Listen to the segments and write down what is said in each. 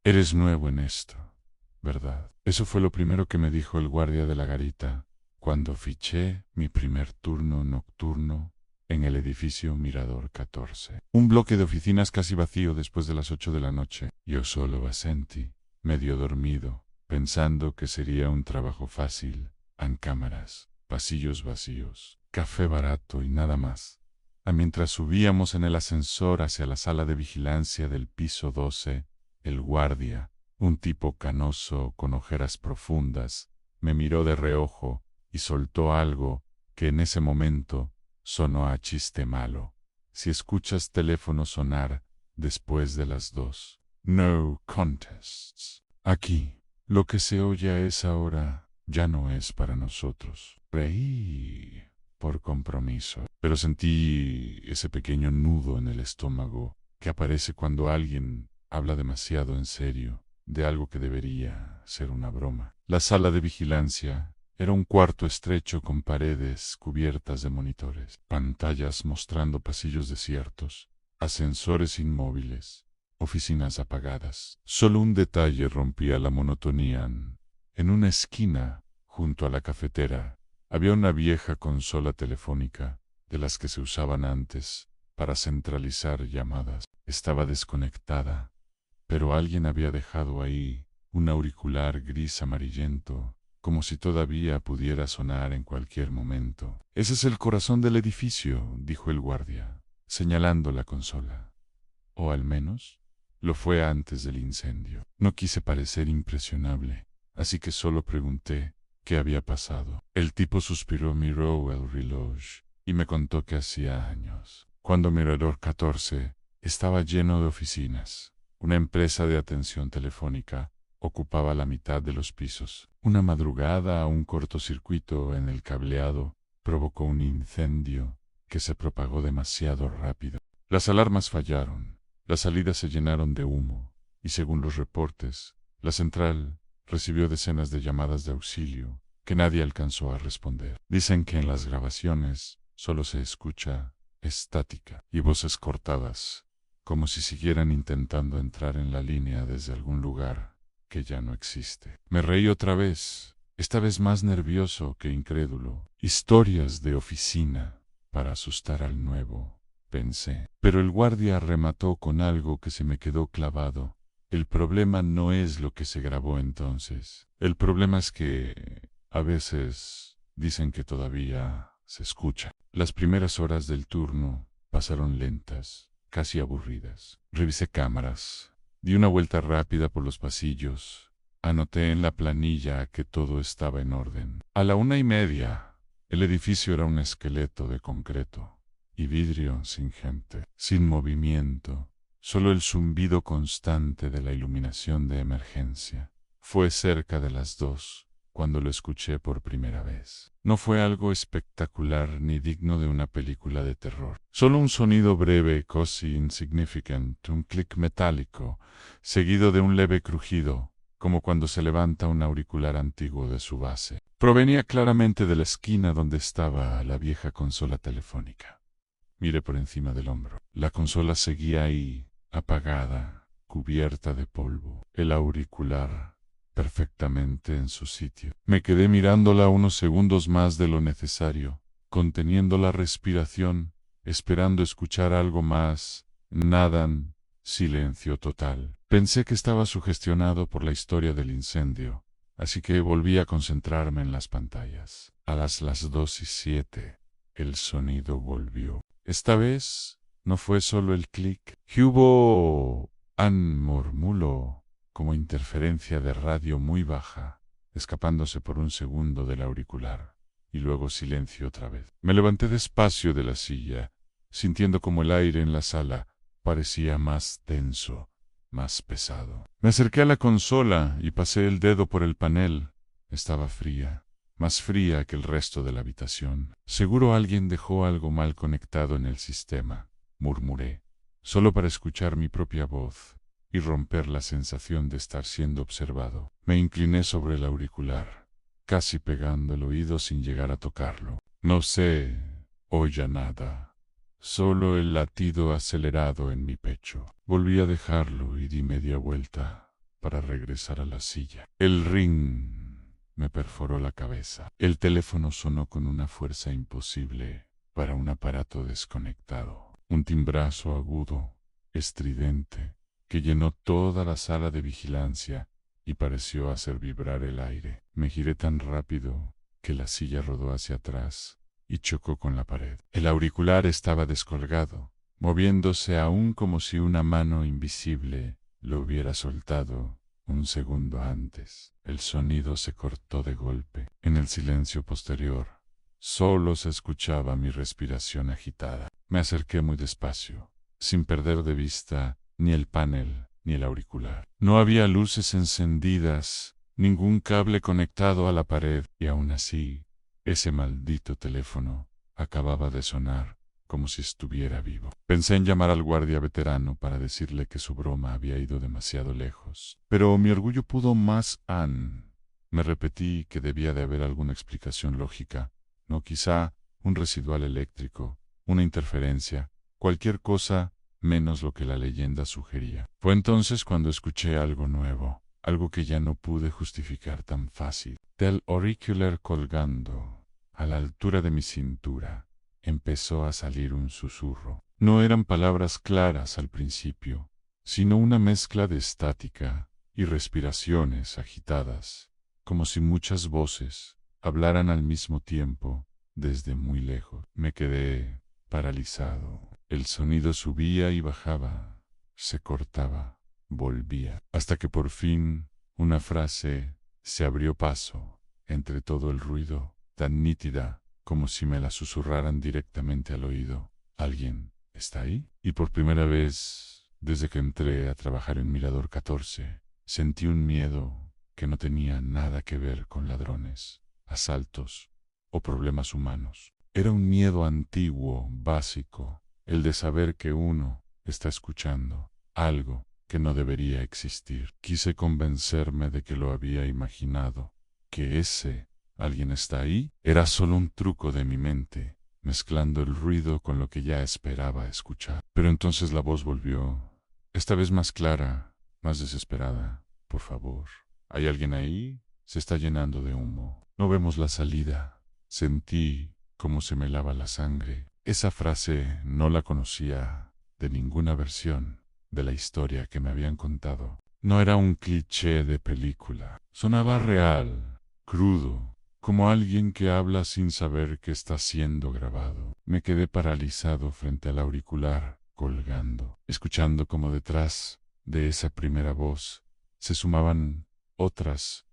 Eres nuevo en esto, ¿verdad? Eso fue lo primero que me dijo el guardia de la garita cuando fiché mi primer turno nocturno en el edificio Mirador 14. Un bloque de oficinas casi vacío después de las 8 de la noche. Yo solo asentí, medio dormido, pensando que sería un trabajo fácil, en cámaras, pasillos vacíos, café barato y nada más. Mientras subíamos en el ascensor hacia la sala de vigilancia del piso 12, el guardia, un tipo canoso con ojeras profundas, me miró de reojo y soltó algo que en ese momento sonó a chiste malo. Si escuchas teléfono sonar después de las 2, no contests. Aquí, lo que se oye a esa hora ya no es para nosotros. Reí por compromiso, pero sentí ese pequeño nudo en el estómago que aparece cuando alguien habla demasiado en serio de algo que debería ser una broma. La sala de vigilancia era un cuarto estrecho con paredes cubiertas de monitores, pantallas mostrando pasillos desiertos, ascensores inmóviles, oficinas apagadas. Solo un detalle rompía la monotonía. En una esquina, junto a la cafetera, había una vieja consola telefónica, de las que se usaban antes, para centralizar llamadas. Estaba desconectada, pero alguien había dejado ahí un auricular gris amarillento, como si todavía pudiera sonar en cualquier momento. Ese es el corazón del edificio, dijo el guardia, señalando la consola. O al menos, lo fue antes del incendio. No quise parecer impresionable, así que solo pregunté qué había pasado. El tipo suspiró, miró el reloj y me contó que hacía años, cuando Mirador 14 estaba lleno de oficinas. Una empresa de atención telefónica ocupaba la mitad de los pisos. Una madrugada, un cortocircuito en el cableado provocó un incendio que se propagó demasiado rápido. Las alarmas fallaron, las salidas se llenaron de humo, y según los reportes, la central recibió decenas de llamadas de auxilio que nadie alcanzó a responder. Dicen que en las grabaciones solo se escucha estática y voces cortadas, como si siguieran intentando entrar en la línea desde algún lugar que ya no existe. Me reí otra vez, esta vez más nervioso que incrédulo. Historias de oficina para asustar al nuevo, pensé. Pero el guardia remató con algo que se me quedó clavado. El problema no es lo que se grabó entonces. El problema es que a veces dicen que todavía se escucha. Las primeras horas del turno pasaron lentas, casi aburridas. Revisé cámaras, di una vuelta rápida por los pasillos, anoté en la planilla que todo estaba en orden. A la 1:30, el edificio era un esqueleto de concreto y vidrio sin gente, sin movimiento, solo el zumbido constante de la iluminación de emergencia. Fue cerca de las 2 cuando lo escuché por primera vez. No fue algo espectacular ni digno de una película de terror. Solo un sonido breve, casi insignificant, un clic metálico, seguido de un leve crujido, como cuando se levanta un auricular antiguo de su base. Provenía claramente de la esquina donde estaba la vieja consola telefónica. Miré por encima del hombro. La consola seguía ahí, apagada, cubierta de polvo. El auricular perfectamente en su sitio. Me quedé mirándola unos segundos más de lo necesario, conteniendo la respiración, esperando escuchar algo más. Nada. Silencio total. Pensé que estaba sugestionado por la historia del incendio, así que volví a concentrarme en las pantallas. A las 2:07, el sonido volvió. Esta vez no fue solo el clic. Hubo un murmullo, como interferencia de radio muy baja, escapándose por un segundo del auricular, y luego silencio otra vez. Me levanté despacio de la silla, sintiendo como el aire en la sala parecía más denso, más pesado. Me acerqué a la consola y pasé el dedo por el panel. Estaba fría, más fría que el resto de la habitación. Seguro alguien dejó algo mal conectado en el sistema, murmuré, solo para escuchar mi propia voz y romper la sensación de estar siendo observado. Me incliné sobre el auricular, casi pegando el oído sin llegar a tocarlo. No se oía nada, solo el latido acelerado en mi pecho. Volví a dejarlo y di media vuelta, para regresar a la silla. El ring me perforó la cabeza. El teléfono sonó con una fuerza imposible para un aparato desconectado. Un timbrazo agudo, estridente, que llenó toda la sala de vigilancia y pareció hacer vibrar el aire. Me giré tan rápido que la silla rodó hacia atrás y chocó con la pared. El auricular estaba descolgado, moviéndose aún como si una mano invisible lo hubiera soltado un segundo antes. El sonido se cortó de golpe. En el silencio posterior, solo se escuchaba mi respiración agitada. Me acerqué muy despacio, sin perder de vista ni el panel ni el auricular. No había luces encendidas, ningún cable conectado a la pared, y aún así, ese maldito teléfono acababa de sonar como si estuviera vivo. Pensé en llamar al guardia veterano para decirle que su broma había ido demasiado lejos. Pero mi orgullo pudo más. Me repetí que debía de haber alguna explicación lógica, no quizá un residual eléctrico, una interferencia, cualquier cosa menos lo que la leyenda sugería. Fue entonces cuando escuché algo nuevo, algo que ya no pude justificar tan fácil. Del auricular colgando, a la altura de mi cintura, empezó a salir un susurro. No eran palabras claras al principio, sino una mezcla de estática y respiraciones agitadas, como si muchas voces hablaran al mismo tiempo desde muy lejos. Me quedé paralizado. El sonido subía y bajaba, se cortaba, volvía, hasta que por fin una frase se abrió paso entre todo el ruido, tan nítida como si me la susurraran directamente al oído. ¿Alguien está ahí? Y por primera vez, desde que entré a trabajar en Mirador 14, sentí un miedo que no tenía nada que ver con ladrones, asaltos o problemas humanos. Era un miedo antiguo, básico, el de saber que uno está escuchando algo que no debería existir. Quise convencerme de que lo había imaginado, que ese ¿alguien está ahí? Era solo un truco de mi mente, mezclando el ruido con lo que ya esperaba escuchar. Pero entonces la voz volvió, esta vez más clara, más desesperada. Por favor, ¿hay alguien ahí? Se está llenando de humo. No vemos la salida. Sentí cómo se me lava la sangre. Esa frase no la conocía de ninguna versión de la historia que me habían contado. No era un cliché de película. Sonaba real, crudo, como alguien que habla sin saber que está siendo grabado. Me quedé paralizado frente al auricular, colgando, escuchando como detrás de esa primera voz se sumaban otras,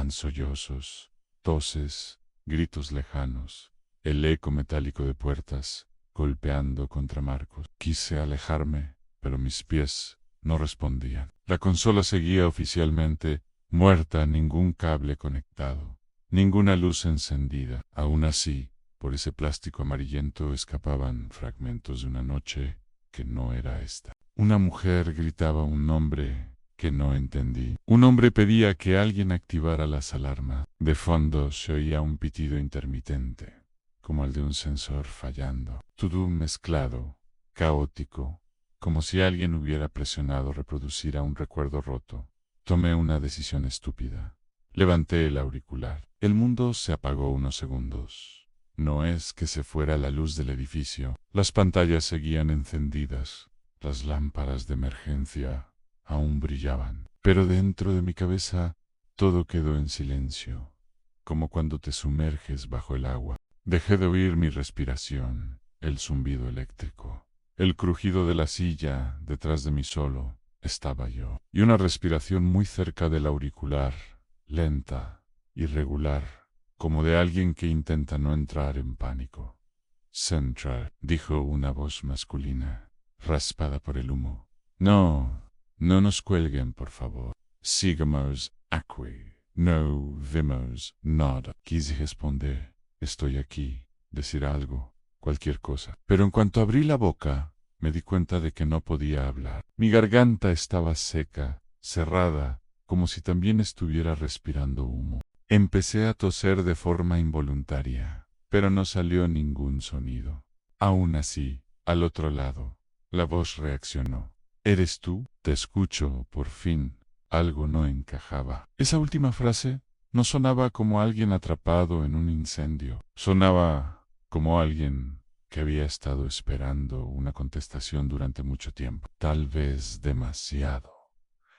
sollozos, toses, gritos lejanos, el eco metálico de puertas golpeando contra marcos. Quise alejarme, pero mis pies no respondían. La consola seguía oficialmente muerta, ningún cable conectado, ninguna luz encendida. Aún así, por ese plástico amarillento escapaban fragmentos de una noche que no era esta. Una mujer gritaba un nombre que no entendí. Un hombre pedía que alguien activara las alarmas. De fondo se oía un pitido intermitente, como el de un sensor fallando. Todo mezclado, caótico, como si alguien hubiera presionado reproducir a un recuerdo roto. Tomé una decisión estúpida. Levanté el auricular. El mundo se apagó unos segundos. No es que se fuera la luz del edificio. Las pantallas seguían encendidas. Las lámparas de emergencia aún brillaban. Pero dentro de mi cabeza todo quedó en silencio, como cuando te sumerges bajo el agua. Dejé de oír mi respiración, el zumbido eléctrico, el crujido de la silla detrás de mí. Solo estaba yo, y una respiración muy cerca del auricular, lenta, irregular, como de alguien que intenta no entrar en pánico. Central, dijo una voz masculina, raspada por el humo. No nos cuelguen, por favor. Sigamos aquí. No vemos nada. Quise responder, estoy aquí, decir algo, cualquier cosa. Pero en cuanto abrí la boca, me di cuenta de que no podía hablar. Mi garganta estaba seca, cerrada, como si también estuviera respirando humo. Empecé a toser de forma involuntaria, pero no salió ningún sonido. Aún así, al otro lado, la voz reaccionó. ¿Eres tú? Te escucho, por fin. Algo no encajaba. Esa última frase no sonaba como alguien atrapado en un incendio. Sonaba como alguien que había estado esperando una contestación durante mucho tiempo, tal vez demasiado.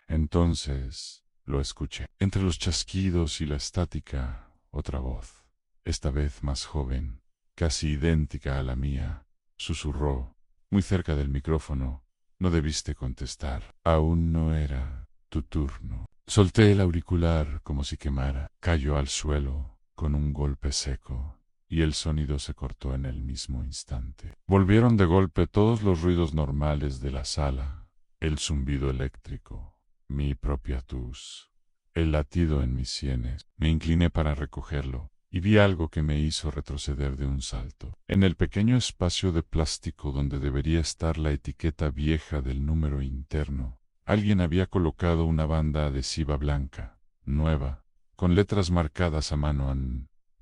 Entonces lo escuché. Entre los chasquidos y la estática, otra voz, esta vez más joven, casi idéntica a la mía, susurró, muy cerca del micrófono: no debiste contestar. Aún no era tu turno. Solté el auricular como si quemara. Cayó al suelo con un golpe seco y el sonido se cortó en el mismo instante. Volvieron de golpe todos los ruidos normales de la sala, el zumbido eléctrico, mi propia tos, el latido en mis sienes. Me incliné para recogerlo y vi algo que me hizo retroceder de un salto. En el pequeño espacio de plástico donde debería estar la etiqueta vieja del número interno, alguien había colocado una banda adhesiva blanca, nueva, con letras marcadas a mano.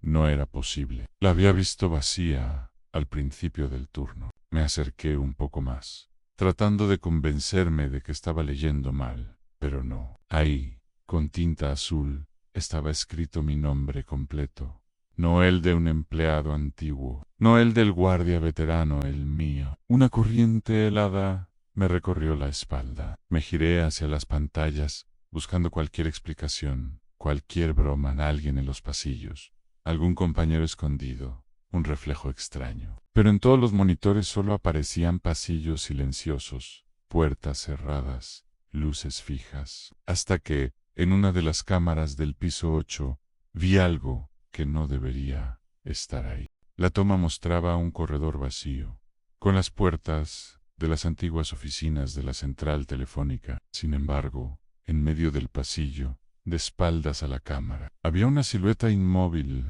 No era posible. La había visto vacía al principio del turno. Me acerqué un poco más, tratando de convencerme de que estaba leyendo mal, pero no. Ahí, con tinta azul, estaba escrito mi nombre completo. No el de un empleado antiguo, no el del guardia veterano, el mío. Una corriente helada me recorrió la espalda. Me giré hacia las pantallas, buscando cualquier explicación, cualquier broma en alguien en los pasillos, algún compañero escondido, un reflejo extraño. Pero en todos los monitores solo aparecían pasillos silenciosos, puertas cerradas, luces fijas, hasta que, en una de las cámaras del piso 8, vi algo que no debería estar ahí. La toma mostraba un corredor vacío, con las puertas de las antiguas oficinas de la central telefónica. Sin embargo, en medio del pasillo, de espaldas a la cámara, había una silueta inmóvil,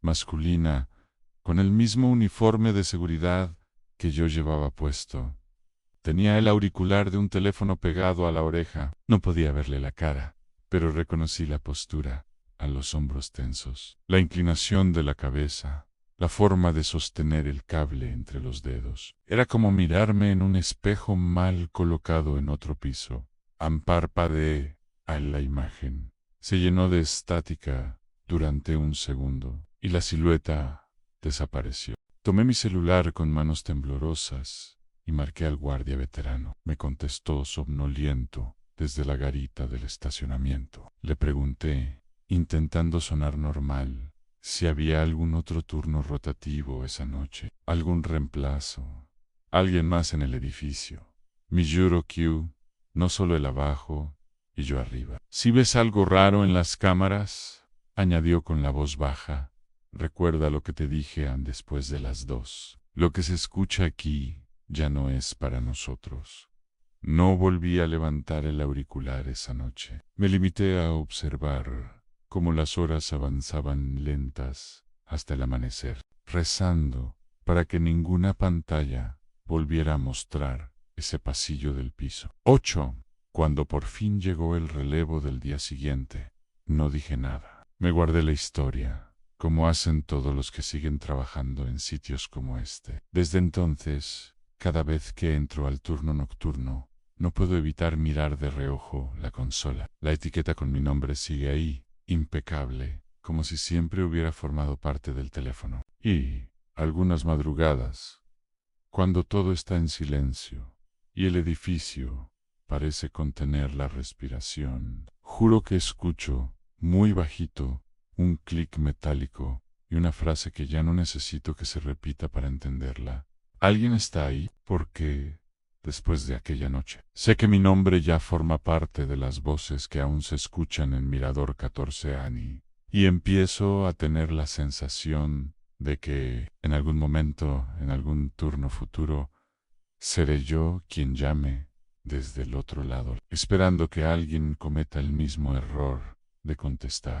masculina, con el mismo uniforme de seguridad que yo llevaba puesto. Tenía el auricular de un teléfono pegado a la oreja. No podía verle la cara, pero reconocí la postura, a los hombros tensos, la inclinación de la cabeza, la forma de sostener el cable entre los dedos. Era como mirarme en un espejo mal colocado en otro piso. Parpadeé a la imagen. Se llenó de estática durante un segundo y la silueta desapareció. Tomé mi celular con manos temblorosas y marqué al guardia veterano. Me contestó somnoliento desde la garita del estacionamiento. Le pregunté, intentando sonar normal, si había algún otro turno rotativo esa noche, algún reemplazo, alguien más en el edificio. Mi juro Q, no solo el abajo y yo arriba. Si ves algo raro en las cámaras, añadió con la voz baja, recuerda lo que te dije después de las 2. Lo que se escucha aquí ya no es para nosotros. No volví a levantar el auricular esa noche. Me limité a observar cómo las horas avanzaban lentas hasta el amanecer, rezando para que ninguna pantalla volviera a mostrar ese pasillo del piso 8. Cuando por fin llegó el relevo del día siguiente, no dije nada. Me guardé la historia, como hacen todos los que siguen trabajando en sitios como este. Desde entonces, cada vez que entro al turno nocturno, no puedo evitar mirar de reojo la consola. La etiqueta con mi nombre sigue ahí, impecable, como si siempre hubiera formado parte del teléfono. Y, algunas madrugadas, cuando todo está en silencio y el edificio parece contener la respiración, juro que escucho, muy bajito, un clic metálico y una frase que ya no necesito que se repita para entenderla. ¿Alguien está ahí? Porque, después de aquella noche, sé que mi nombre ya forma parte de las voces que aún se escuchan en Mirador 14 Ani, y empiezo a tener la sensación de que, en algún momento, en algún turno futuro, seré yo quien llame desde el otro lado, esperando que alguien cometa el mismo error de contestar.